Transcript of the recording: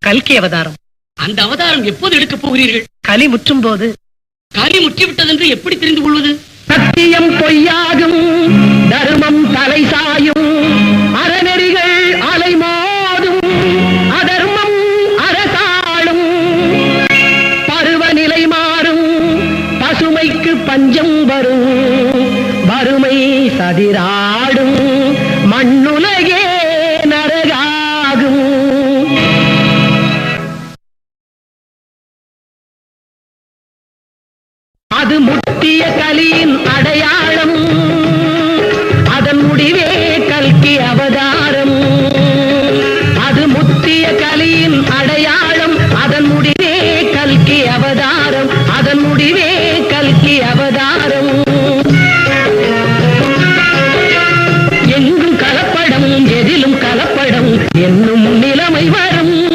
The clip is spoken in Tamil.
கல்கி அவதாரம். அந்த அவதாரம் எப்போது எடுக்கப் போகிறீர்கள்? கலி முற்றும் போது. கலி முற்றிவிட்டது என்று எப்படி தெரிந்து கொள்வது? சத்தியம் பொய்யாகும், தர்மம் தலை சாயும், அறநெறிகள் அலைமோதும், அதர்மம் அரசாளும், பருவநிலை மாறும், பசுமைக்கு பஞ்சம் வரும், வறுமை சதிராடும், மண்ணுலகே நரகாகும். அது முட்டிய கலியின் அடையாளம், அதன் முடிவே கல்கி அவதாரம். அது முத்திய கலியின் அடையாளம்.